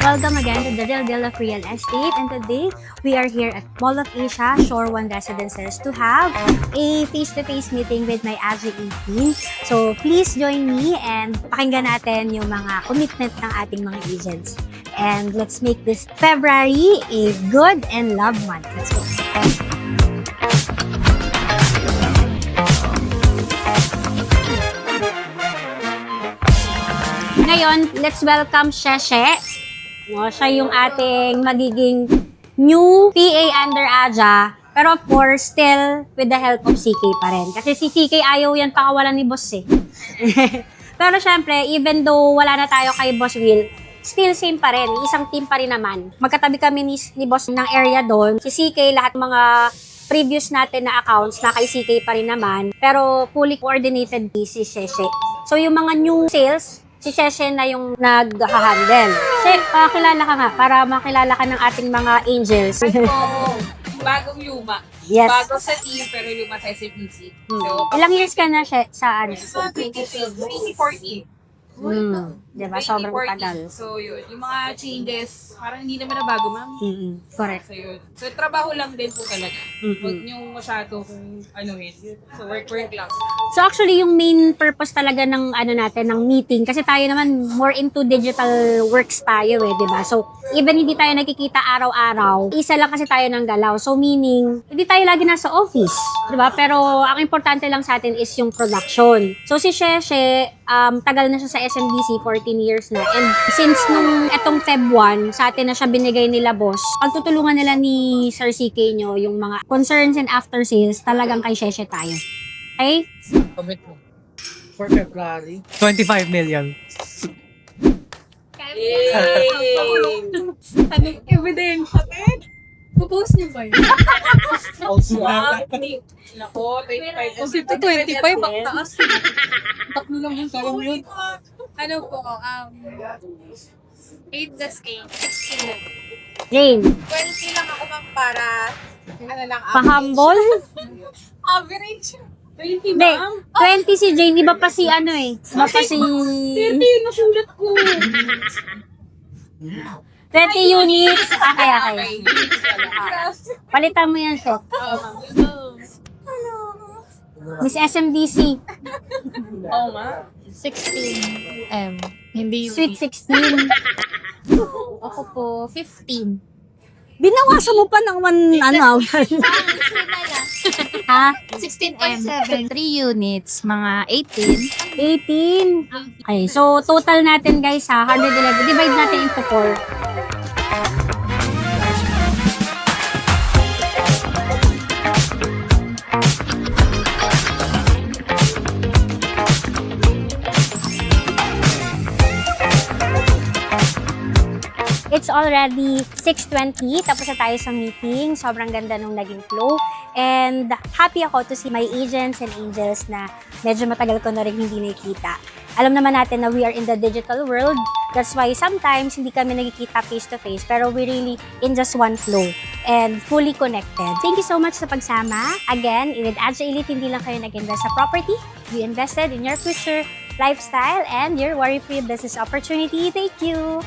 Welcome again to the Real Deal of Real Estate, and today we are here at Mall of Asia, Shore 1 Residences to have a face-to-face meeting with my AGI 18. So please join me and pakinggan natin yung mga commitment ng ating mga agents. And let's make this February a good and love month. Let's go. Ngayon, let's welcome Sheshe. No, siya yung ating magiging new PA under Aja. Pero of course, still with the help of CK pa rin. Kasi si CK ayaw yan pakawalan ni boss eh. Pero syempre, even though wala na tayo kay Boss Will, still same pa rin. Isang team pa rin naman. Magkatabi kami ni boss ng area doon. Si CK, lahat mga previous natin na accounts na kay CK pa rin naman. Pero fully coordinated si Sheshe. So yung mga new sales, si Sheshe na yung nag-handle. She, kilala ka nga para makilala ka ng ating mga angels. Bagong luma. Yes. Bago sa team, pero luma sa SFPC. So, Ilang years ka na sa ano? 2014. Diba? Sobrang tagal. So, yun. Yung mga changes, parang hindi naman na bago, ma'am. Correct. So, yun. So, trabaho lang din po talaga. Huwag niyong masyado kung anuhin. So, work lang. So actually, yung main purpose talaga ng ano natin, ng meeting, kasi tayo naman more into digital works tayo eh, di ba? So, even hindi tayo nakikita araw-araw, isa lang kasi tayo ng galaw. So, meaning, hindi tayo lagi nasa office, di ba? Pero, ang importante lang sa atin is yung production. So, si Sheshe, tagal na siya sa SMDC, 14 years na. And since nung etong Feb 1, sa atin na siya binigay nila boss, pagtutulungan nila ni Sir CK nyo, yung mga concerns and after sales, talagang kay Sheshe tayo. Okay? Commit mo. For February. 25 million. Anong evidence? Pupost niyo ba yun? Also, Nako, 25. Kasi ito 25, ang taas. tatlo lang yung kalang yun. Ano po, 8 plus 8, 16 lang. Jane, 20 lang ako ma'am para, ano lang, pa-humble? average. 20 Hindi, ma'am. 20 si Jane, di ba pa si ano eh? Di ba pa si... 30 yung nasulat ko. 20 units. Okay. Palitan mo yan, Shok. Miss SMDC. Oo nga. 16M. Hindi Sweet 16. Ako po, 15. Binawasan mo pa ng ano? Ha? 16M. 3 units, mga 18. 18. Okay, so total natin guys ha, 111. Divide natin into 4. It's already 6:20, tapos na tayo sa meeting. Sobrang ganda nung naging flow. And happy ako to see my agents and angels na medyo matagal ko na rin hindi nakikita. Alam naman natin na we are in the digital world. That's why sometimes hindi kami nagkikita face-to-face, pero we really in just one flow and fully connected. Thank you so much sa pagsama. Again, with AGI Elite, hindi lang kayo nag-invest sa property. You invested in your future lifestyle and your worry-free business opportunity. Thank you!